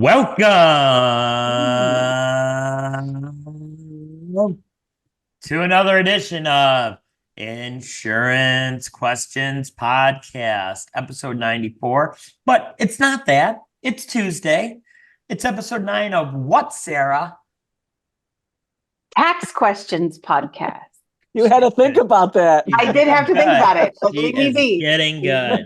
Welcome to another edition of Insurance Questions Podcast, episode 94. But it's not that. It's Tuesday. It's episode 9 of what, Sarah? Tax Questions Podcast. You had to think about that. I did have to think about it. So She leave me is be. getting good.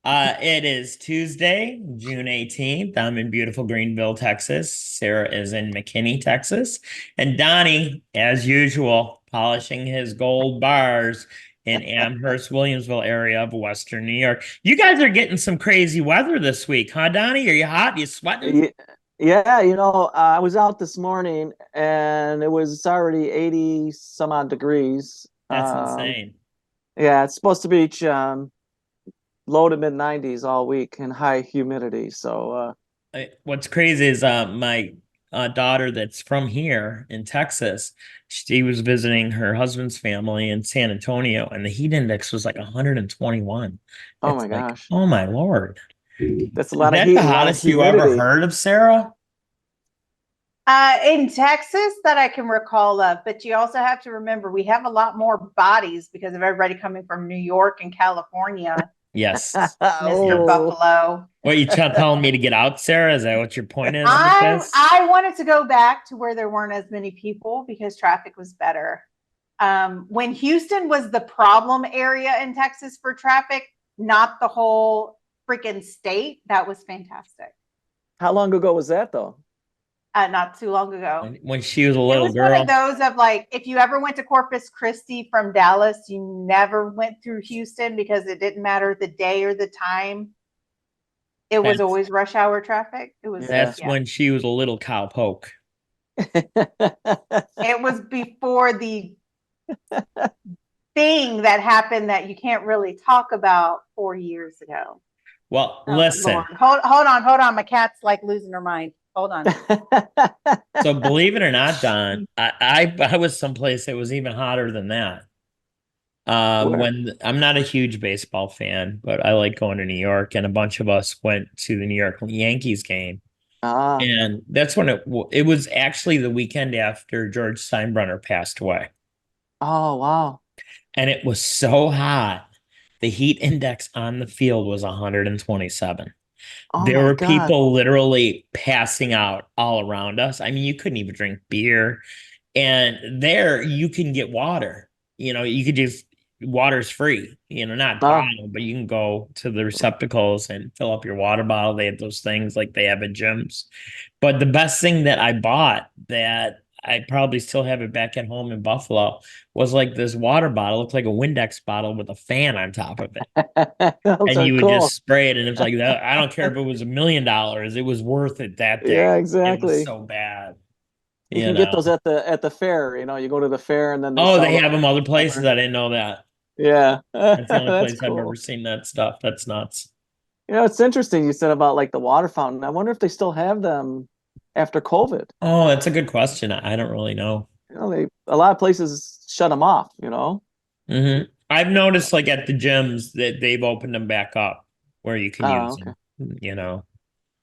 It is Tuesday, June 18th. I'm in beautiful Greenville, Texas. Sarah is in McKinney, Texas. And Donnie, as usual, polishing his gold bars in Amherst, Williamsville area of Western New York. You guys are getting some crazy weather this week, huh, Donnie? Are you hot? You sweating? Yeah, I was out this morning and it's already 80 some odd degrees. That's insane. Yeah, it's supposed to be low to mid 90s all week and high humidity. So what's crazy is my daughter that's from here in Texas, she was visiting her husband's family in San Antonio, and the heat index was like 121. Oh my gosh. Oh my Lord. That's a lot of Is that heat. the hottest you ever heard of, Sarah? In Texas that I can recall of, but you also have to remember we have a lot more bodies because of everybody coming from New York and California. Yes. Mr. Buffalo. What, you telling me to get out, Sarah? Is that what your point is? I wanted to go back to where there weren't as many people because traffic was better. When Houston was the problem area in Texas for traffic, not the whole freaking state, that was fantastic. How long ago was that, though? Not too long ago. When she was a little girl. One of those of like, if you ever went to Corpus Christi from Dallas, you never went through Houston because it didn't matter the day or the time. It was always rush hour traffic. That's when she was a little cowpoke. It was before the thing that happened that you can't really talk about 4 years ago. Well, listen. Lord. Hold on. My cat's like losing her mind. Hold on. So believe it or not, Don, I was someplace that was even hotter than that. When I'm not a huge baseball fan, but I like going to New York, and a bunch of us went to the New York Yankees game. And that's when it was actually the weekend after George Steinbrenner passed away. Oh, wow. And it was so hot. The heat index on the field was 127. There were people literally passing out all around us. I mean, you couldn't even drink beer. And there you can get water. You could just, water's free, not bottled, but you can go to the receptacles and fill up your water bottle. They have those things like they have at gyms. But the best thing that I bought that I probably still have it back at home in Buffalo was like this water bottle. It looked like a Windex bottle with a fan on top of it. And you would just spray it. And it's like, I don't care if it was $1 million. It was worth it that day. Yeah, exactly. It was so bad. You can get those at the fair. You go to the fair and then they have them other places. I didn't know that. Yeah. That's the only place I've ever seen that stuff. That's nuts. It's interesting you said about like the water fountain. I wonder if they still have them after COVID. Oh, that's a good question. I don't really know. A lot of places shut them off, Mm-hmm. I've noticed like at the gyms that they've opened them back up where you can use them,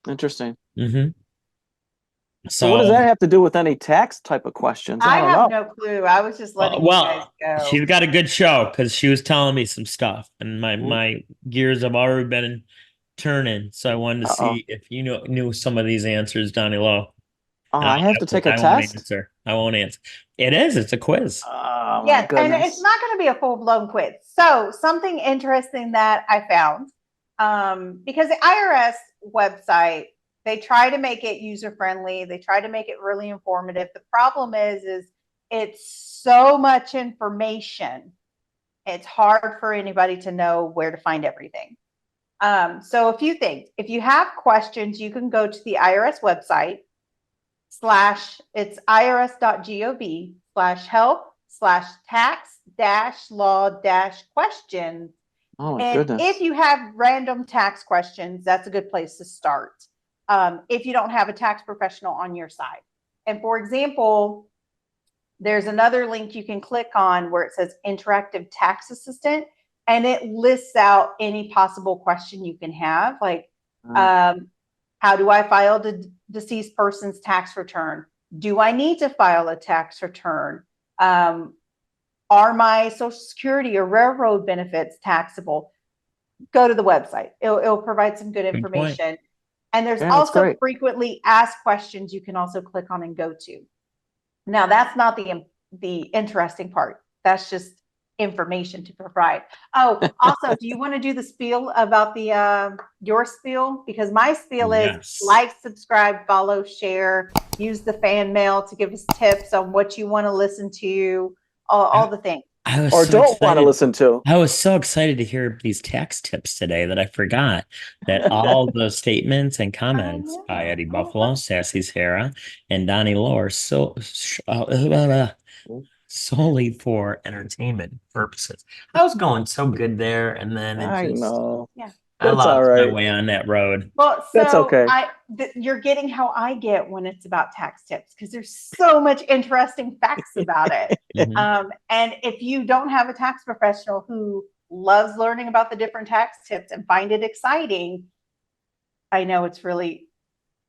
Interesting. Mm-hmm. So what does that have to do with any tax type of questions? I have no clue. I was just letting you guys go. She's got a good show because she was telling me some stuff and my gears have already been turning. So I wanted to see if you knew some of these answers, Donnie Lowe. I have to take a test? I won't answer. It's a quiz. Oh, yes, and it's not going to be a full-blown quiz. So something interesting that I found, because the IRS website, they try to make it user-friendly. They try to make it really informative. The problem is it's so much information. It's hard for anybody to know where to find everything. So a few things. If you have questions, you can go to the IRS website it's irs.gov/help/tax-law-questions. Oh, my and goodness. If you have random tax questions, that's a good place to start. If you don't have a tax professional on your side. And for example, there's another link you can click on where it says Interactive Tax Assistant, and it lists out any possible question you can have. Like, How do I file the deceased person's tax return? Do I need to file a tax return? Are my Social Security or railroad benefits taxable? Go to the website. It'll provide some good information. And there's also frequently asked questions you can also click on and go to. Now, that's not the interesting part. That's just information to provide. Oh, also, do you want to do the spiel about the your spiel? Because my spiel is like, subscribe, follow, share, use the fan mail to give us tips on what you want to listen to, all the things. Or don't want to listen to. I was so excited to hear these tax tips today that I forgot that all the statements and comments by Eddie Buffalo, Sassy Sarah, and Donnie Lowe are solely for entertainment purposes. I was going so good there, and then I know. Yeah. I lost my way on that road. Well, so that's okay. You're getting how I get when it's about tax tips, because there's so much interesting facts about it. And if you don't have a tax professional who loves learning about the different tax tips and find it exciting, I know it's really,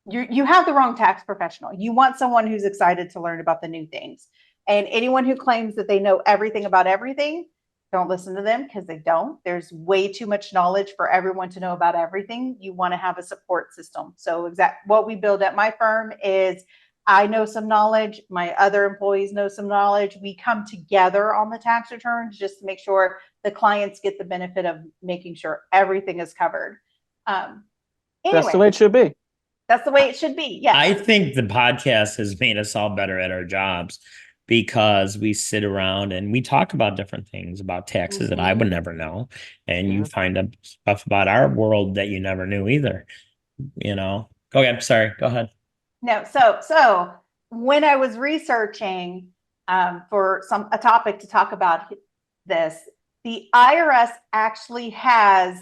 you have the wrong tax professional. You want someone who's excited to learn about the new things. And anyone who claims that they know everything about everything, don't listen to them, because they don't. There's way too much knowledge for everyone to know about everything. You want to have a support system. So what we build at my firm is, I know some knowledge, my other employees know some knowledge. We come together on the tax returns just to make sure the clients get the benefit of making sure everything is covered. Anyway, that's the way it should be. That's the way it should be. Yeah. I think the podcast has made us all better at our jobs, because we sit around and we talk about different things about taxes that I would never know. And you find out stuff about our world that you never knew either. Okay, I'm sorry. Go ahead. No. So when I was researching for a topic to talk about this, the IRS actually has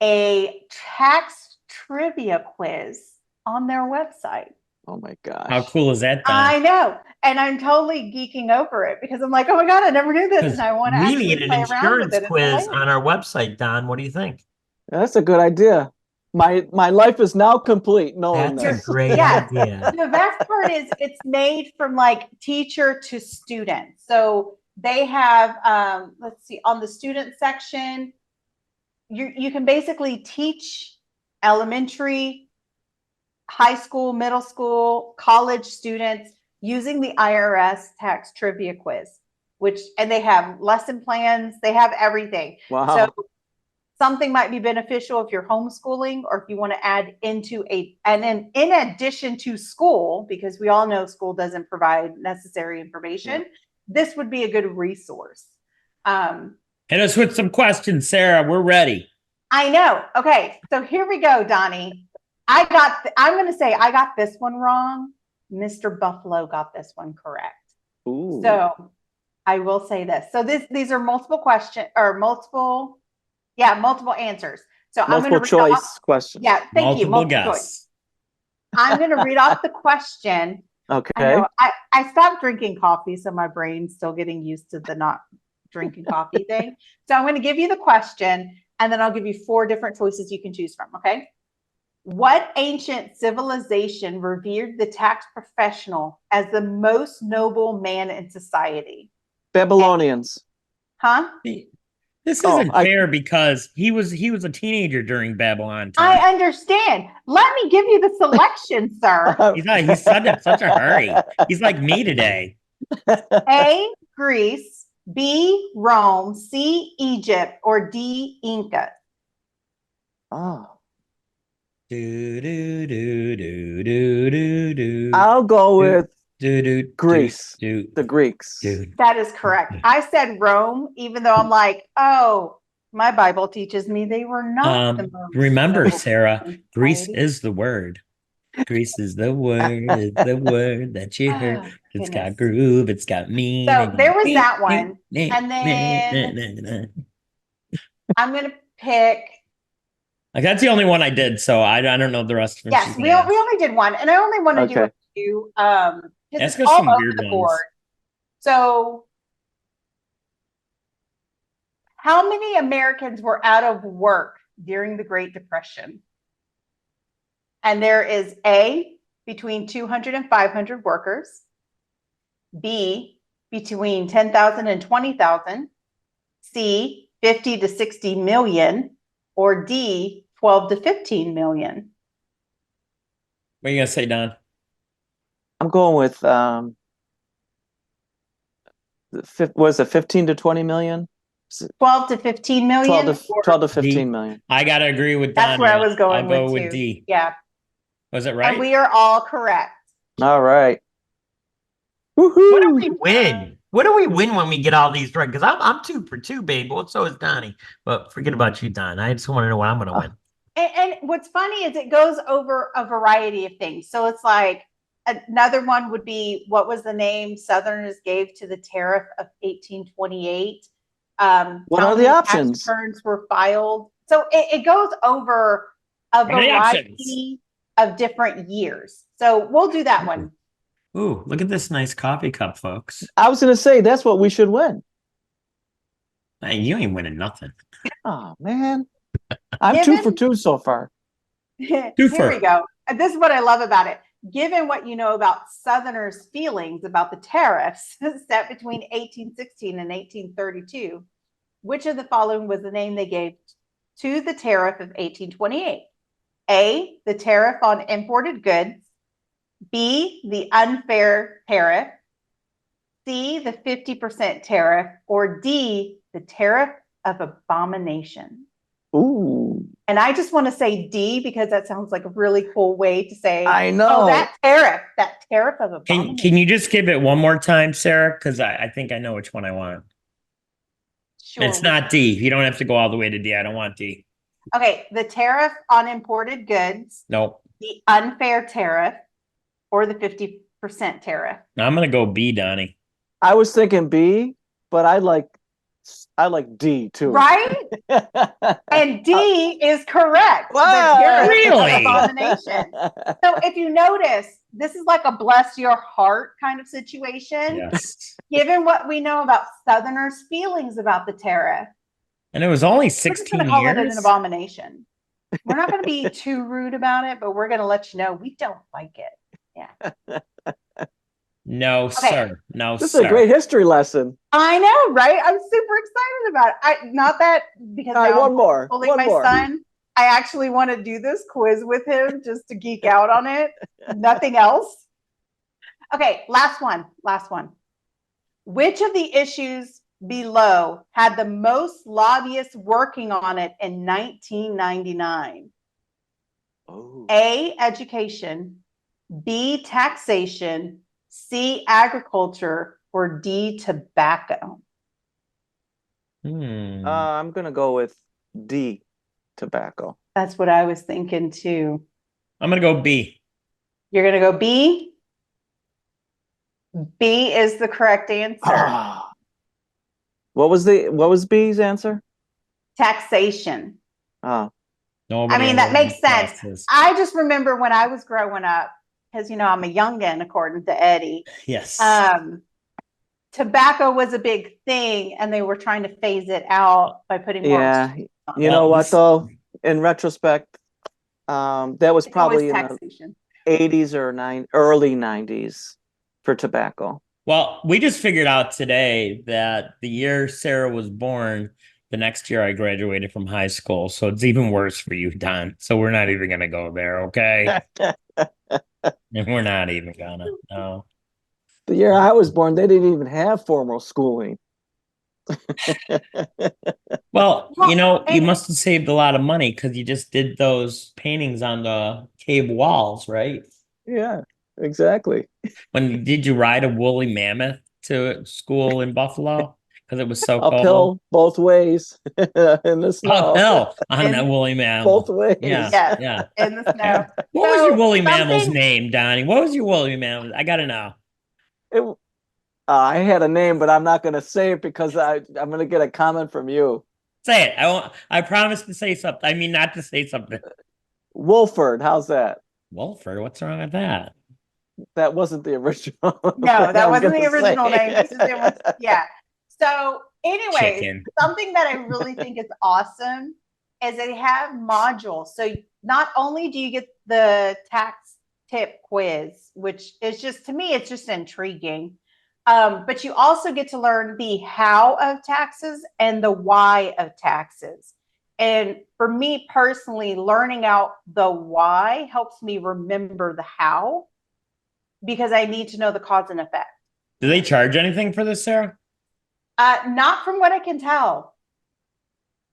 a tax trivia quiz on their website. Oh my gosh. How cool is that, Don? I know. And I'm totally geeking over it, because I'm like, oh my God, I never knew this. And I want to actually need an play around with insurance it. quiz on our website, Don. What do you think? That's a good idea. My life is now complete knowing That's a great idea. The best part is it's made from like teacher to student. So they have, let's see, on the student section, you can basically teach elementary, high school, middle school, college students using the IRS tax trivia quiz, and they have lesson plans, they have everything. Wow. So something might be beneficial if you're homeschooling, or if you want to add into and then in addition to school, because we all know school doesn't provide necessary information. This would be a good resource. Hit us with some questions, Sarah. We're ready. I know. Okay. So here we go, Donnie. I'm going to say I got this one wrong. Mr. Buffalo got this one correct. Ooh. So I will say this. So these are multiple questions, or multiple answers. So I'm going to choice questions. Yeah. Thank you. Multiple choice. I'm going to read off the question. Okay. I stopped drinking coffee, so my brain's still getting used to the not drinking coffee thing. So I'm going to give you the question, and then I'll give you 4 different choices you can choose from. Okay. What ancient civilization revered the tax professional as the most noble man in society? Babylonians. Huh? This isn't fair, because he was a teenager during Babylon time. I understand. Let me give you the selection, sir. He's such a hurry. He's like me today. A, Greece, B, Rome, C, Egypt, or D, Inca. Oh. I'll go with Greece. The Greeks. That is correct. I said Rome, even though I'm like, oh, my Bible teaches me they were not the most. Remember, Sarah, Greece is the word. Greece is the word, that you heard. It's got groove, it's got meaning. So there was that one. And then I'm going to pick. Like, that's the only one I did, so I don't know the rest of them. Yes, we only did one, and I only want to do a few. Ask us some weird ones. Board. So, how many Americans were out of work during the Great Depression? And there is A, between 200 and 500 workers, B, between 10,000 and 20,000, C, 50 to 60 million, or D, 12 to 15 million. What are you gonna say, Don? I'm going with was it 15 to 20 million? 12 to 15 million. 12 to 15 million. I gotta agree with Don. That's where I was going I'll go with with too. D. Yeah. Was it right? And we are all correct. All right. What do Woohoo! we win? What do we win when we get all these right? Because I'm 2 for 2, babe. Well, so is Donnie. But forget about you, Don. I just want to know what I'm going to win. And what's funny is it goes over a variety of things. So it's like another one would be, what was the name Southerners gave to the tariff of 1828? What are the options? Tax returns were filed. So it goes over a variety of different years. So we'll do that one. Ooh, look at this nice coffee cup, folks. I was going to say that's what we should win. Hey, you ain't winning nothing. Oh man, I'm 2 for 2 so far. Here we go. And this is what I love about it. Given what you know about Southerners' feelings about the tariffs set between 1816 and 1832, which of the following was the name they gave to the tariff of 1828? A, the tariff on imported goods. B, the unfair tariff. C, the 50% tariff. Or D, the tariff of abomination. Ooh. And I just want to say D because that sounds like a really cool way to say, I know. Oh, that tariff of abomination. Can you just give it one more time, Sarah? Because I think I know which one I want. Sure. It's not D. You don't have to go all the way to D. I don't want D. Okay, the tariff on imported goods. Nope. The unfair tariff. Or the 50% tariff. I'm gonna go B, Donnie. I was thinking B, but I like D too. Right? And D is correct. Wow. Really? Abomination. So if you notice, this is like a bless your heart kind of situation. Yes. Given what we know about Southerners' feelings about the tariff. And it was only We're just 16 gonna call it years. an abomination. We're not going to be too rude about it, but we're going to let you know we don't like it. Yeah. No, sir. No, This sir. is a great history lesson. I know, right? I'm super excited about it. Not that because All right, now one I'm more. holding One my more. son. I actually want to do this quiz with him just to geek out on it. Nothing else. Okay, last one. Last one. Which of the issues below had the most lobbyists working on it in 1999? Oh. A, education, B, taxation, C, agriculture, or D, tobacco? I'm gonna go with D, tobacco. That's what I was thinking too. I'm gonna go B. You're gonna go B? B is the correct answer. Ah. What was B's answer? Taxation. Oh. Nobody I mean, that makes sense. taxes. I just remember when I was growing up, because I'm a youngin', according to Eddie. Yes. Tobacco was a big thing, and they were trying to phase it out by putting more. Yeah. You know what though? In retrospect, that was probably in the 80s or early 90s for tobacco. Well, we just figured out today that the year Sarah was born, the next year I graduated from high school. So it's even worse for you, Don. So we're not even going to go there, okay? And we're not even going to. No. The year I was born, they didn't even have formal schooling. Well, you must have saved a lot of money because you just did those paintings on the cave walls, right? Yeah, exactly. Did you ride a woolly mammoth to school in Buffalo? Because it was so Uphill cold. both ways in the snow. Uphill on that woolly mammoth. Both ways. Yeah, yeah. In the snow. What was your woolly mammal's name, Donnie? What was your woolly mammal? I gotta know. I had a name, but I'm not going to say it because I'm going to get a comment from you. Say it. I promise to say something. I mean, not to say something. Wolford, how's that? Wolford, what's wrong with that? That wasn't the original. No, that wasn't the original name. Yeah. So, anyways, something that I really think is awesome is they have modules. So not only do you get the tax tip quiz, which is just, to me, it's just intriguing. But you also get to learn the how of taxes and the why of taxes. And for me personally, learning out the why helps me remember the how, because I need to know the cause and effect. Do they charge anything for this, Sarah? Not from what I can tell.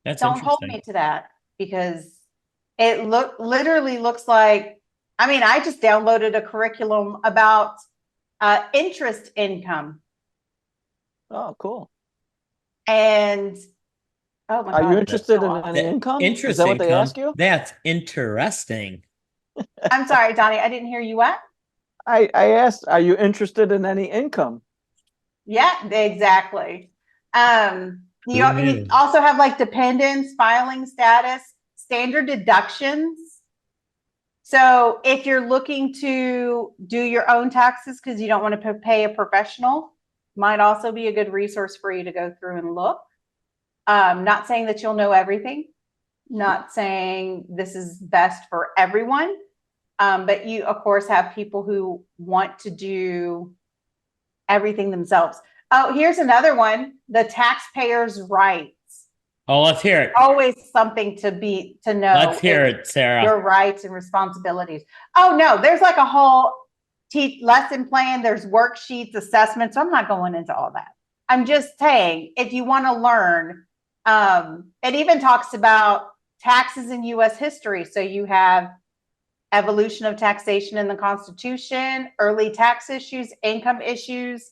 That's Don't hold interesting. me to that, because it literally looks like, I mean, I just downloaded a curriculum about interest income. Oh, cool. And oh my God, Are you interested so in awesome. any income? Interest Is that what they income? ask you? That's interesting. I'm sorry, Donnie, I didn't hear you. What? I asked, are you interested in any income? Yeah, exactly. You Who knew? also have like dependents, filing status, standard deductions. So if you're looking to do your own taxes because you don't want to pay a professional, might also be a good resource for you to go through and look. Not saying that you'll know everything, not saying this is best for everyone, but you, of course, have people who want to do everything themselves. Oh, here's another one: the taxpayer's rights. Oh, let's hear it. Always something to know. Let's hear it, Sarah. Your rights and responsibilities. Oh no, there's like a whole lesson plan. There's worksheets, assessments. I'm not going into all that. I'm just saying, if you want to learn, it even talks about taxes in U.S. history. So you have evolution of taxation in the Constitution, early tax issues, income issues,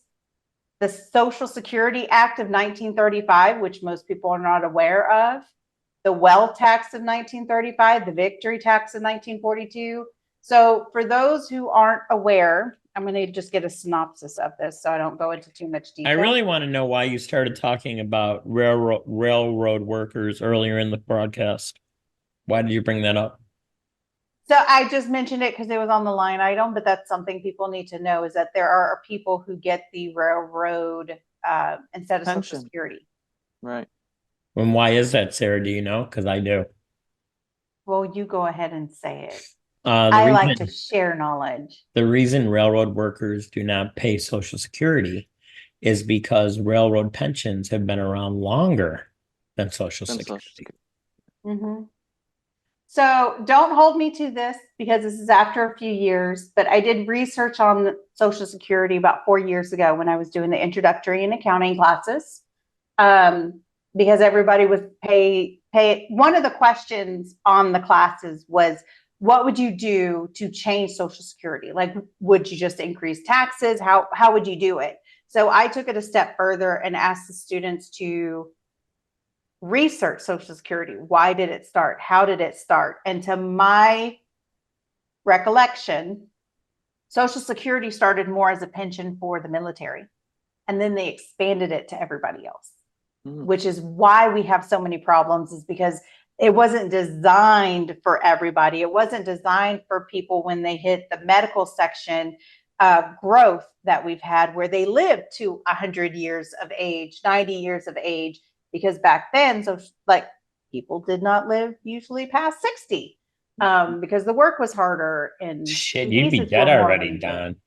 the Social Security Act of 1935, which most people are not aware of, the wealth tax of 1935, the victory tax of 1942. So for those who aren't aware, I'm going to just get a synopsis of this so I don't go into too much detail. I really want to know why you started talking about railroad workers earlier in the broadcast. Why did you bring that up? So I just mentioned it because it was on the line item, but that's something people need to know, is that there are people who get the railroad instead of Pension. Social Security. Right. And why is that, Sarah? Do you know? Because I do. Well, you go ahead and say it. I like to share knowledge. The reason railroad workers do not pay Social Security is because railroad pensions have been around longer than Social Security. Mm-hmm. So don't hold me to this, because this is after a few years, but I did research on Social Security about 4 years ago when I was doing the introductory and accounting classes. Because everybody was pay. One of the questions on the classes was, what would you do to change Social Security? Like, would you just increase taxes? How would you do it? So I took it a step further and asked the students to research Social Security. Why did it start? How did it start? And to my recollection, Social Security started more as a pension for the military, and then they expanded it to everybody else, which is why we have so many problems, is because it wasn't designed for everybody. It wasn't designed for people when they hit the medical section growth that we've had, where they live to 100 years of age, 90 years of age, because back then, so like, people did not live usually past 60 because the work was harder and shit, you'd be dead already, Don.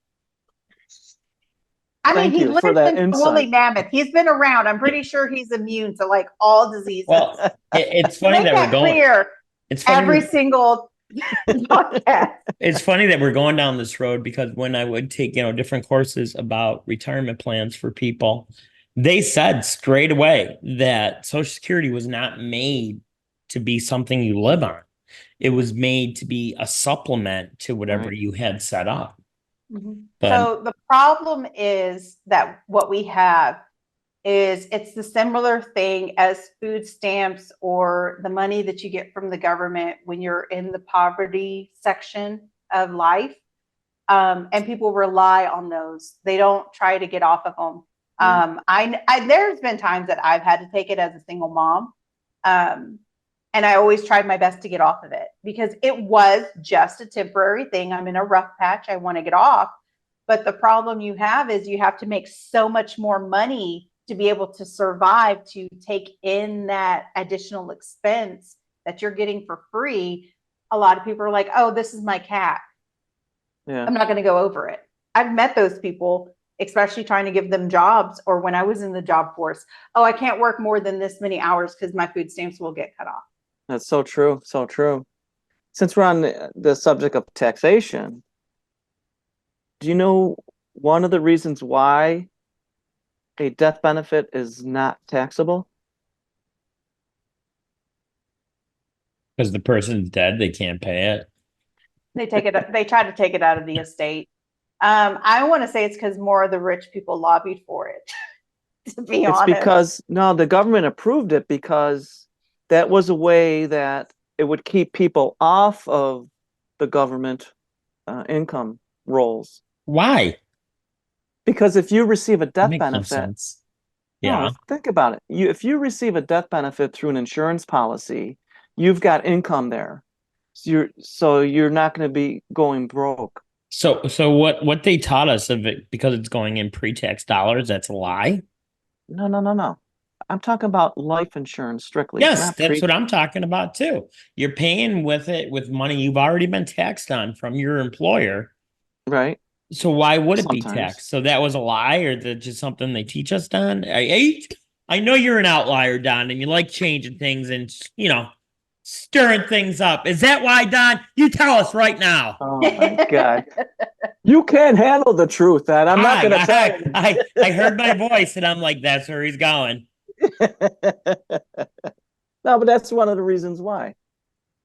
I mean, he lives in woolly mammoth. He's been around. I'm pretty sure he's immune to like all diseases. Well, it's funny that we're going. It's funny every single podcast. It's funny that we're going down this road, because when I would take, different courses about retirement plans for people, they said straight away that Social Security was not made to be something you live on. It was made to be a supplement to whatever you had set up. Mm-hmm. So the problem is that what we have is, it's the similar thing as food stamps or the money that you get from the government when you're in the poverty section of life. And people rely on those. They don't try to get off of them. There's been times that I've had to take it as a single mom. And I always tried my best to get off of it, because it was just a temporary thing. I'm in a rough patch. I want to get off. But the problem you have is you have to make so much more money to be able to survive, to take in that additional expense that you're getting for free. a lot of people are like, oh, this is my cap. Yeah. I'm not going to go over it. I've met those people, especially trying to give them jobs, or when I was in the job force. Oh, I can't work more than this many hours because my food stamps will get cut off. That's so true. So true. Since we're on the subject of taxation, do you know one of the reasons why a death benefit is not taxable? Because the person's dead, they can't pay it. They try to take it out of the estate. I want to say it's because more of the rich people lobbied for it. To be honest, because the government approved it because that was a way that it would keep people off of the government income rolls. Why? Because if you receive a That death makes no benefit, sense. Yeah. think about it. If you receive a death benefit through an insurance policy, you've got income there. So you're not going to be going broke. So what they taught us of it, because it's going in pre-tax dollars, that's a lie. No. I'm talking about life insurance strictly. Yes, that's what I'm talking about too. You're paying with money you've already been taxed on from your employer. Right. So why would it Sometimes. be taxed? So that was a lie, or that just something they teach us, Don? I know you're an outlier, Don, and you like changing things and stirring things up. Is that why, Don? You tell us right now. Oh my God. You can't handle the truth, Dad. I'm not going to tell you. I heard my voice and I'm like, that's where he's going. No, but that's one of the reasons why.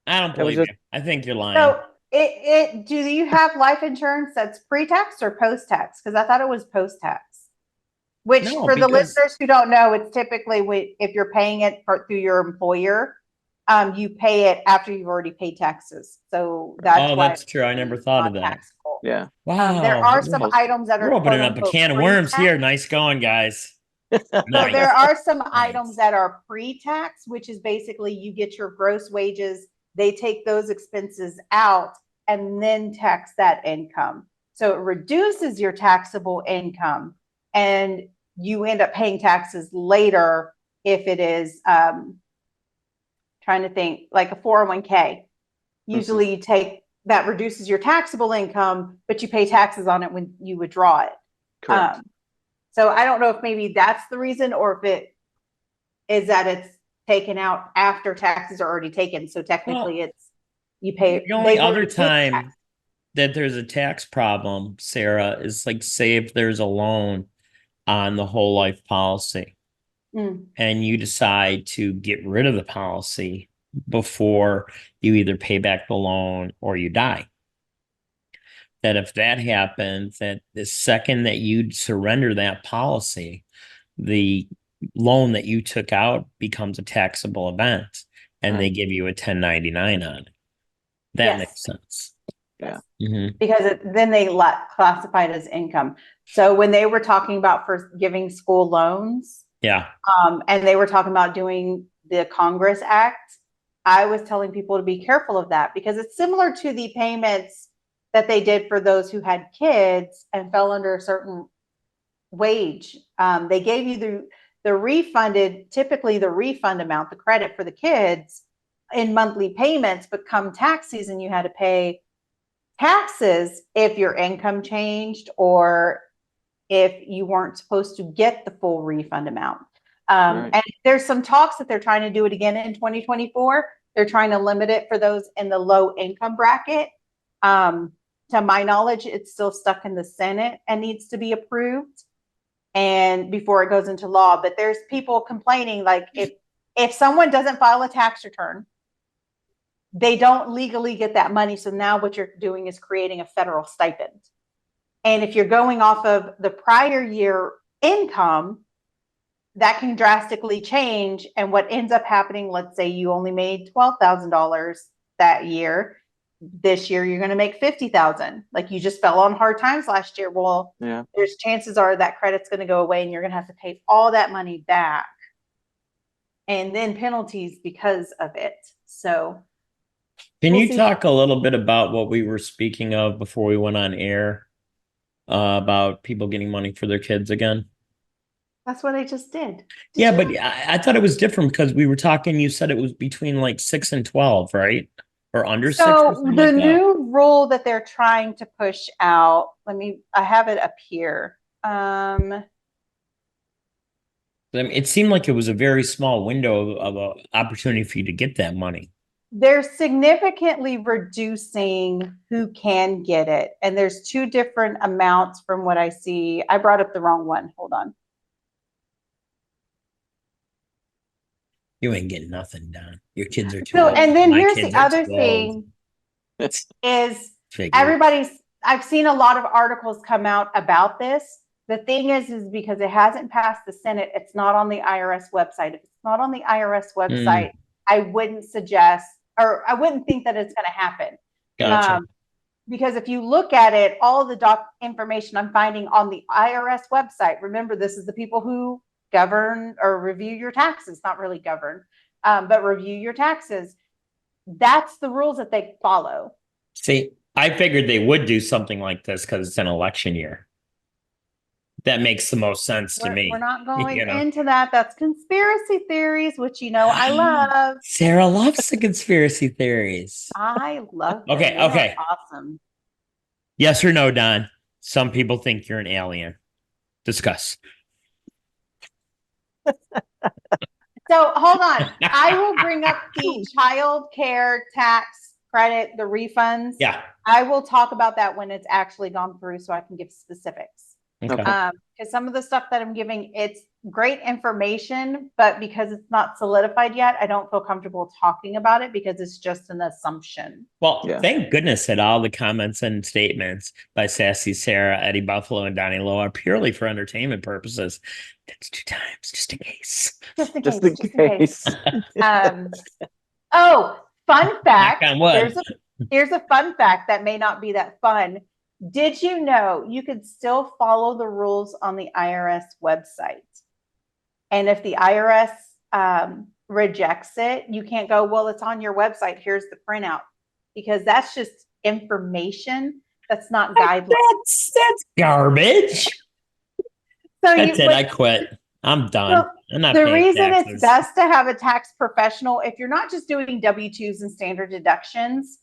I don't believe you. I think you're lying. So do you have life insurance that's pre-tax or post-tax? Because I thought it was post-tax. Which, No, for the because- listeners who don't know, it's typically if you're paying it through your employer, you pay it after you've already paid taxes. So that's why that's true. I never thought of that. taxable. Yeah. Wow. There are some items that are We're opening up a can of worms pre-tax. here. Nice going, guys. So Nice. there are some Nice. items that are pre-tax, which is basically you get your gross wages, they take those expenses out and then tax that income. So it reduces your taxable income and you end up paying taxes later if it is trying to think like a 401k. Usually you take that reduces your taxable income, but you pay taxes on it when you withdraw it. Correct. So I don't know if maybe that's the reason, or if it is that it's taken out after taxes are already taken. So technically it's you pay. The only other time that there's a tax problem, Sarah, is like, say if there's a loan on the whole life policy and you decide to get rid of the policy before you either pay back the loan or you die. That if that happens, that the second that you surrender that policy, the loan that you took out becomes a taxable event and they give you a 1099 on it. That makes sense. Yeah. Mm-hmm. Because then they classify it as income. So when they were talking about first giving school loans, and they were talking about doing the Congress Act, I was telling people to be careful of that because it's similar to the payments that they did for those who had kids and fell under a certain wage. They gave you typically the refund amount, the credit for the kids in monthly payments, but come tax season, you had to pay taxes if your income changed or if you weren't supposed to get the full refund amount. And there's some talks that they're trying to do it again in 2024. They're trying to limit it for those in the low income bracket. To my knowledge, it's still stuck in the Senate and needs to be approved and before it goes into law. But there's people complaining, like if someone doesn't file a tax return, they don't legally get that money. So now what you're doing is creating a federal stipend. And if you're going off of the prior year income, that can drastically change. And what ends up happening, let's say you only made $12,000 that year. This year you're going to make $50,000. Like you just fell on hard times last year. Well, there's chances are that credit's going to go away and you're going to have to pay all that money back. And then penalties because of it. So can you talk a little bit about what we were speaking of before we went on air about people getting money for their kids again? That's what I just did. But I thought it was different because we were talking, you said it was between like 6 and 12, right? or under 6 or So something the like that? new rule that they're trying to push out, I have it up here. I mean, it seemed like it was a very small window of a opportunity for you to get that money. They're significantly reducing who can get it. And there's two different amounts from what I see. I brought up the wrong one. Hold on. You ain't getting nothing done. Your kids are too So, old. and then My here's kids the are other too old. thing is Figure. I've seen a lot of articles come out about this. The thing is because it hasn't passed the Senate, it's not on the IRS website. If it's not on the IRS website, I wouldn't suggest, or I wouldn't think that it's going to happen. Gotcha. Because if you look at it, all of the information I'm finding on the IRS website, remember, this is the people who govern or review your taxes, not really govern, but review your taxes. That's the rules that they follow. See, I figured they would do something like this because it's an election year. That makes the most sense to me. We're not going into that. That's conspiracy theories, which I love. Sarah loves the conspiracy theories. I love them. Okay, okay. Awesome. Yes or no, Don? Some people think you're an alien. Discuss. So hold on. I will bring up the child care tax credit, the refunds. Yeah. I will talk about that when it's actually gone through so I can give specifics. Okay. Because some of the stuff that I'm giving, it's great information, but because it's not solidified yet, I don't feel comfortable talking about it because it's just an assumption. Well, thank goodness that all the comments and statements by Sassy Sarah, Eddie Buffalo, and Donnie Lowe are purely for entertainment purposes. That's 2 times, just in case. Just in case. Oh, fun fact. Here's a fun fact that may not be that fun. Did you know you could still follow the rules on the IRS website? And if the IRS rejects it, you can't go, well, it's on your website. Here's the printout. Because that's just information. That's not guidelines. That's garbage. So that's it. I quit. I'm done. I'm not the paying reason taxes. It's best to have a tax professional, if you're not just doing W-2s and standard deductions,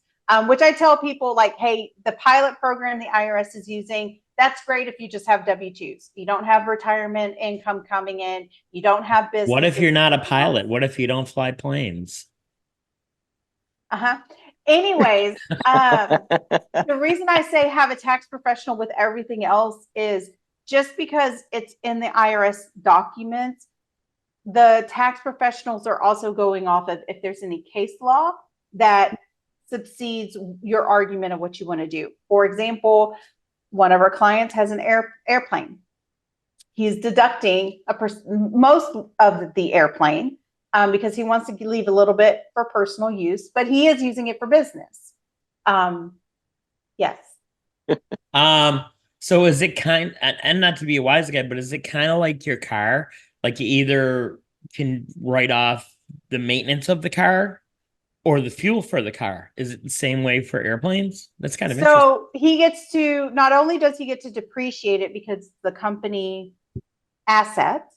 which I tell people like, hey, the pilot program the IRS is using, that's great if you just have W-2s. You don't have retirement income coming in. You don't have business. What if you're not a pilot? What if you don't fly planes? Anyways, the reason I say have a tax professional with everything else is just because it's in the IRS documents, the tax professionals are also going off of if there's any case law that subsedes your argument of what you want to do. For example, one of our clients has an airplane. He's deducting most of the airplane because he wants to leave a little bit for personal use, but he is using it for business. Yes. So is it and not to be a wise guy, but is it kind of like your car? Like you either can write off the maintenance of the car or the fuel for the car? Is it the same way for airplanes? That's kind of interesting. So he gets to, not only does he get to depreciate it because the company asset,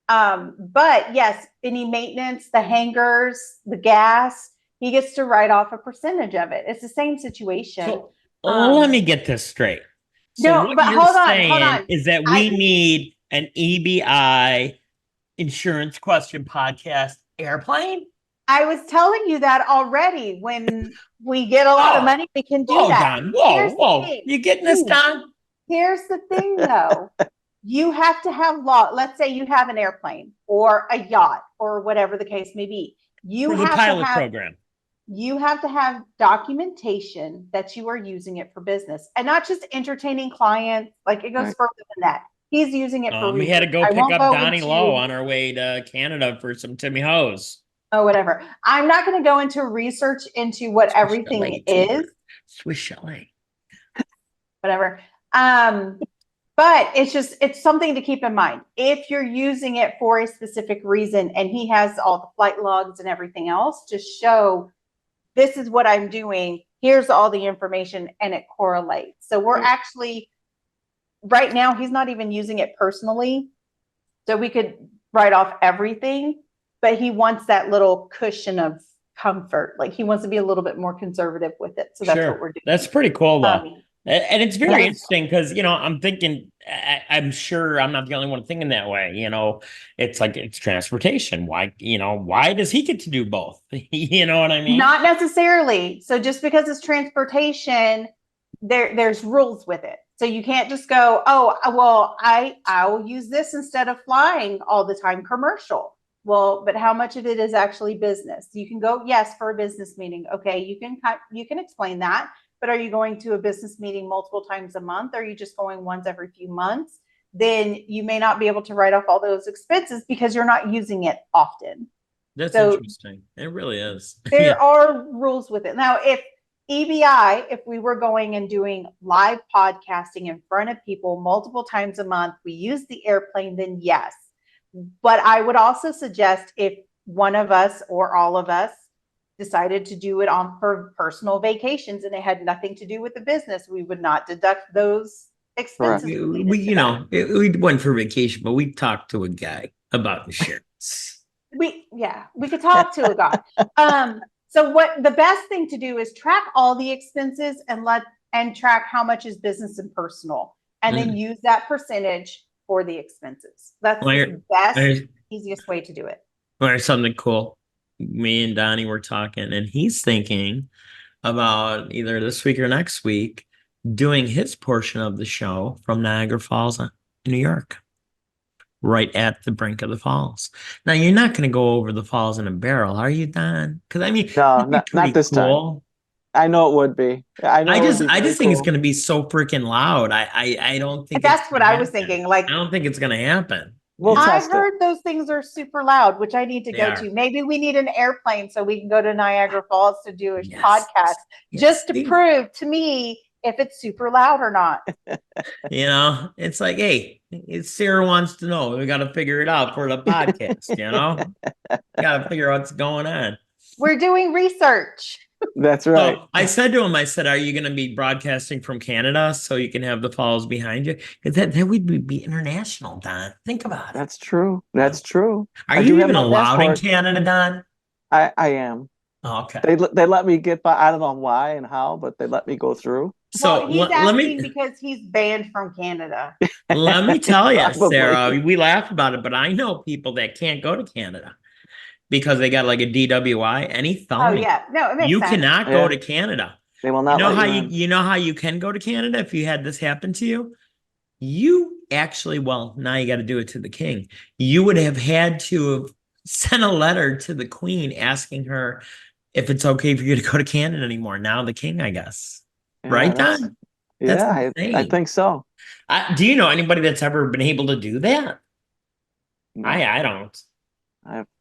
but yes, any maintenance, the hangars, the gas, he gets to write off a percentage of it. It's the same situation. So, let me get this straight. So no, but hold on. Is that we need an EBI insurance question podcast airplane? I was telling you that already. When we get a lot of money, we can do that. Don. Whoa. You getting this done? Here's the thing, though. You have to have law. Let's say you have an airplane or a yacht or whatever the case may be. You have the pilot program. You have to have documentation that you are using it for business and not just entertaining clients. Like it goes further than that. He's using it for we had to go pick up Donnie Lowe on our way to Canada for some Timmy Hose. Oh, whatever. I'm not going to go into research into what everything is. Swiss Chalet. Whatever. But it's something to keep in mind. If you're using it for a specific reason and he has all the flight logs and everything else, just show this is what I'm doing. Here's all the information and it correlates. So we're actually, right now, he's not even using it personally. So we could write off everything, but he wants that little cushion of comfort. Like he wants to be a little bit more conservative with it. So that's what we're doing. That's pretty cool, though. And it's very yes. interesting because, I'm thinking, I'm sure I'm not the only one thinking that way. It's like it's transportation. Why, why does he get to do both? You know what I mean? Not necessarily. So just because it's transportation, there's rules with it. So you can't just go, oh, well, I will use this instead of flying all the time commercial. Well, but how much of it is actually business? You can go, yes, for a business meeting. Okay, you can explain that. But are you going to a business meeting multiple times a month? Or are you just going once every few months? Then you may not be able to write off all those expenses because you're not using it often. That's interesting. It really is. There are rules with it. Now, if EBI, if we were going and doing live podcasting in front of people multiple times a month, we use the airplane, then yes. But I would also suggest if one of us or all of us decided to do it for personal vacations and it had nothing to do with the business, we would not deduct those expenses. We went for vacation, but we talked to a guy about insurance. We could talk to a guy. So what the best thing to do is track all the expenses and track how much is business and personal, and then use that percentage for the expenses. That's the best, easiest way to do it. There's something cool. Me and Donnie were talking, and he's thinking about either this week or next week doing his portion of the show from Niagara Falls, New York, right at the brink of the falls. Now, you're not going to go over the falls in a barrel, are you, Don? Because no, not this time. I know it would be. I just think it's going to be so freaking loud. I don't think that's what I was thinking. Like, I don't think it's going to happen. I've heard those things are super loud, which I need to go to. Maybe we need an airplane so we can go to Niagara Falls to do a podcast just to prove to me if it's super loud or not. It's like, hey, Sarah wants to know. We got to figure it out for the podcast, got to figure out what's going on. We're doing research. That's right. So I said to him, are you going to be broadcasting from Canada so you can have the falls behind you? Because that would be international, Don. Think about it. That's true. That's true. Are you even allowed in Canada, Don? I am. Oh, okay. They let me get by. I don't know why and how, but they let me go through. So he's asking because he's banned from Canada. Let me tell you, Sarah, we laugh about it, but I know people that can't go to Canada because they got like a DWI, any felony. Oh yeah, no, it makes sense. Cannot go to Canada. They will not. You know how you can go to Canada if you had this happen to you? You actually, now you got to do it to the king. You would have had to have sent a letter to the queen asking her if it's okay for you to go to Canada anymore. Now the king, I guess. Yeah, right, Don? Yeah, I think so. Do you know anybody that's ever been able to do that? No. I don't.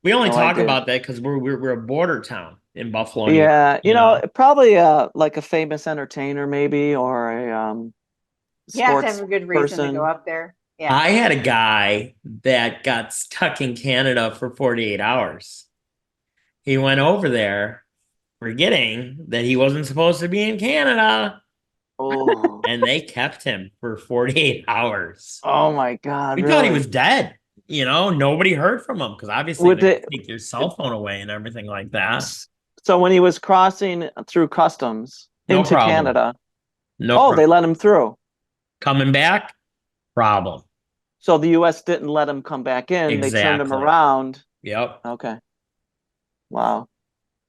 We only talk about that because we're a border town in Buffalo. Yeah, you know, probably like a famous entertainer, maybe, or a you have to have a good reason to go up there. Yeah, I had a guy that got stuck in Canada for 48 hours. He went over there, forgetting that he wasn't supposed to be in Canada. Oh, and they kept him for 48 hours. Oh my God! We thought he was dead. Nobody heard from him because obviously they take your cell phone away and everything like that. So when he was crossing through customs into Canada, problem. They let him through. Coming back, problem. So the U.S. didn't let him come back in. Exactly. They turned him around. Yep. Okay. Wow.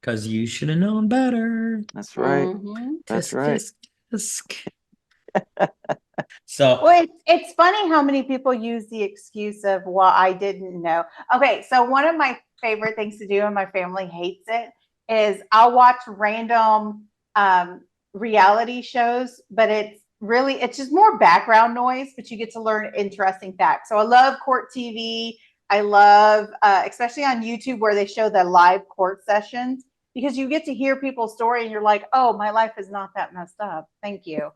Because you should have known better. That's right. Mm-hmm. That's right. So it's funny how many people use the excuse of, well, I didn't know. Okay, so one of my favorite things to do, and my family hates it, is I'll watch random reality shows, but it's just more background noise, but you get to learn interesting facts. So I love court TV. I love, especially on YouTube, where they show the live court sessions, because you get to hear people's story and you're like, oh, my life is not that messed up. Thank you.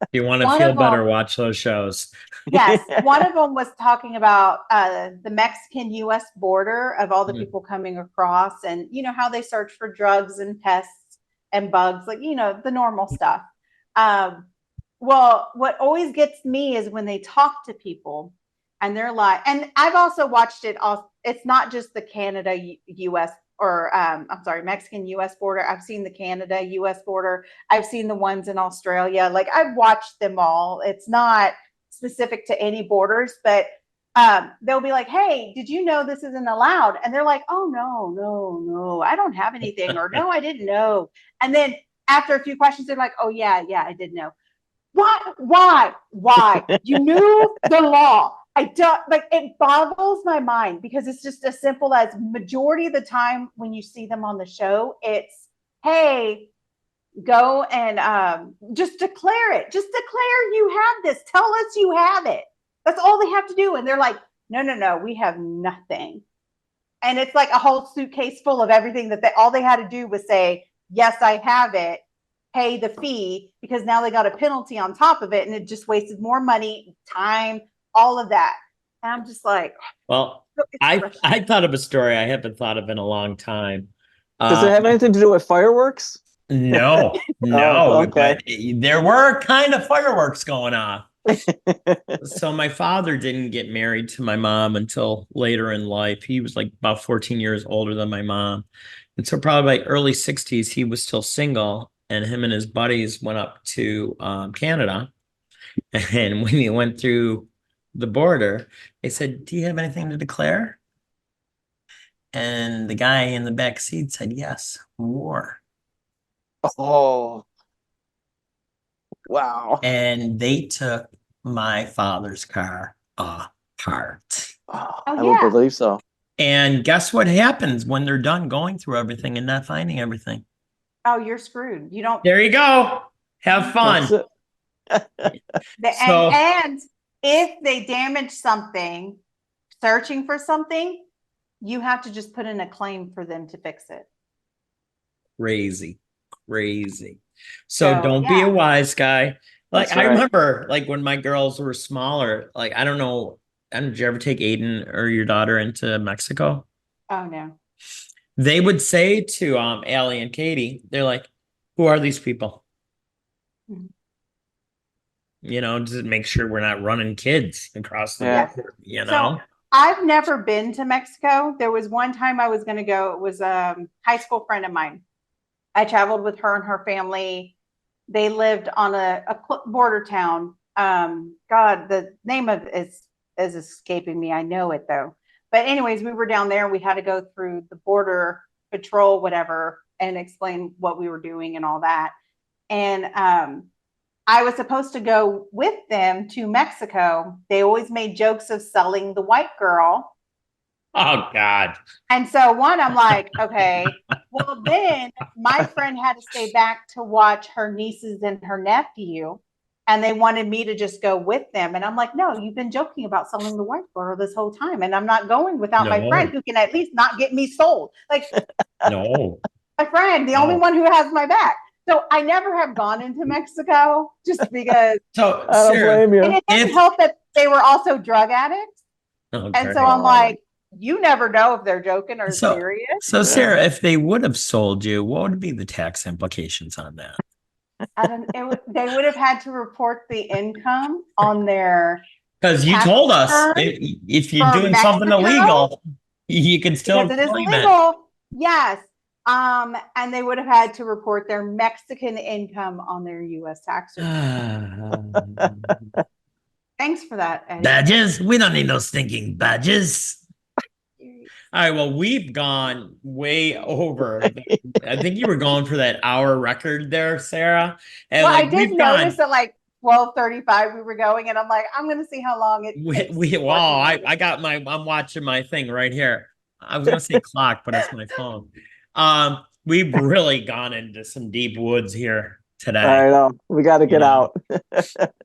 If you want to feel better, watch those shows. Yes. One of them was talking about the Mexican-U.S. border, of all the people coming across, and how they search for drugs and pests and bugs, like the normal stuff. Well, what always gets me is when they talk to people and they're like, and I've also watched it. It's not just the Canada-U.S. or I'm sorry, Mexican US border. I've seen the Canada US border. I've seen the ones in Australia. Like I've watched them all. It's not specific to any borders, but they'll be like, "Hey, did you know this isn't allowed?" And they're like, "Oh no, I don't have anything," or "No, I didn't know." And then after a few questions, they're like, "Oh yeah, I did know." Why? You knew the law. I don't like it boggles my mind because it's just as simple as majority of the time when you see them on the show, it's hey, go and just declare it. Just declare you have this. Tell us you have it. That's all they have to do. And they're like, no, we have nothing. And it's like a whole suitcase full of everything that all they had to do was say, yes, I have it. Pay the fee, because now they got a penalty on top of it, and it just wasted more money, time, all of that. And I'm just like, well, I thought of a story I haven't thought of in a long time. Does it have anything to do with fireworks? No, okay. But there were kind of fireworks going on. So my father didn't get married to my mom until later in life. He was like about 14 years older than my mom. And so probably like early 60s, he was still single, and him and his buddies went up to Canada. And when he went through the border, they said, "Do you have anything to declare?" And the guy in the back seat said, "Yes, war." Oh, wow. And they took my father's car apart. I would believe so. And guess what happens when they're done going through everything and not finding everything? Oh, you're screwed. You don't. There you go. Have fun. And if they damage something, searching for something, you have to just put in a claim for them to fix it. Crazy. So don't be a wise guy. Like I remember, like when my girls were smaller, like I don't know, did you ever take Aiden or your daughter into Mexico? Oh no. They would say to Allie and Katie, they're like, "Who are these people?" Mm-hmm. You know, just make sure we're not running kids across the border, you know? So I've never been to Mexico. There was one time I was going to go. It was a high school friend of mine. I traveled with her and her family. They lived on a border town. God, the name of it is escaping me. I know it though. But anyways, we were down there and we had to go through the border patrol, whatever, and explain what we were doing and all that. And I was supposed to go with them to Mexico. They always made jokes of selling the white girl. Oh, God. And so I'm like, okay. Well, then my friend had to stay back to watch her nieces and her nephew. And they wanted me to just go with them. And I'm like, no, you've been joking about selling the white girl this whole time. And I'm not going without my friend who can at least not get me sold. Like, no, my friend, the only one who has my back. So I never have gone into Mexico just because. So I don't blame you. And it didn't help that they were also drug addicts. Okay. And so I'm like, you never know if they're joking or serious. So Sarah, if they would have sold you, what would be the tax implications on that? They would have had to report the income on their. Because you told us if you're doing something illegal, you can still claim it is illegal. Yes. And they would have had to report their Mexican income on their U.S. tax return. Thanks for that, Eddie. Badges? We don't need no stinking badges. All right, well, we've gone way over. I think you were going for that hour record there, Sarah. And well, I did notice at like 12:35 we were going, and I'm like, I'm going to see how long it takes. I'm watching my thing right here. I was going to say clock, but it's my phone. We've really gone into some deep woods here today. I know. We got to get out.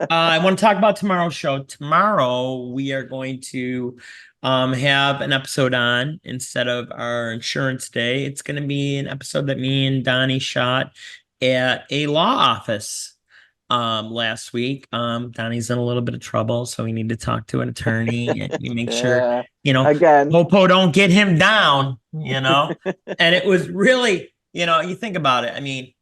I want to talk about tomorrow's show. Tomorrow, we are going to have an episode on instead of our insurance day. It's going to be an episode that me and Donnie shot at a law office last week. Donnie's in a little bit of trouble, so we need to talk to an attorney and make sure, again, Popo don't get him down, And it was really, you think about it. I mean,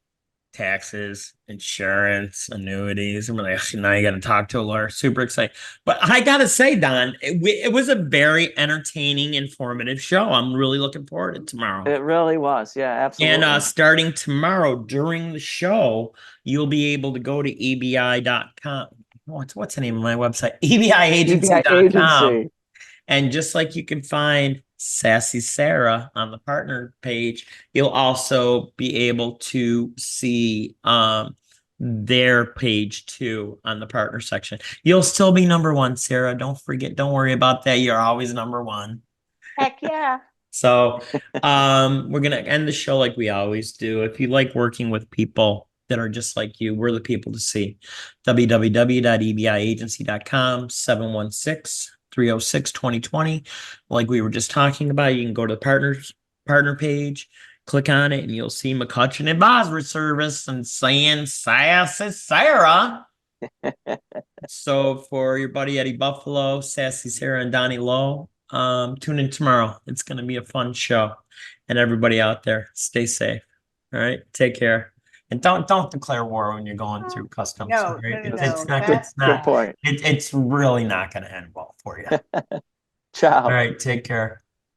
taxes, insurance, annuities. I'm really actually now you got to talk to a lawyer. Super excited. But I got to say, Don, it was a very entertaining, informative show. I'm really looking forward to tomorrow. It really was. Yeah, absolutely. And starting tomorrow during the show, you'll be able to go to ebi.com. What's the name of my website? ebiagency.com. Agency. And just like you can find Sassy Sarah on the partner page, you'll also be able to see their page too on the partner section. You'll still be number one, Sarah. Don't forget, don't worry about that. You're always number one. Heck yeah. So we're gonna end the show like we always do. If you like working with people that are just like you, we're the people to see. www.ebiagency.com 716-306-2020. Like we were just talking about, you can go to the partner page, click on it, and you'll see McCutcheon Advisory Service and saying Sassy Sarah. So for your buddy Eddie Buffalo, Sassy Sarah, and Donnie Lowe, tune in tomorrow. It's going to be a fun show. And everybody out there, stay safe. All right, take care. And don't declare war when you're going through customs. No, right? no, It's no. not. It's Good not. point. It's really not going to end well for you. Ciao. All right, take care.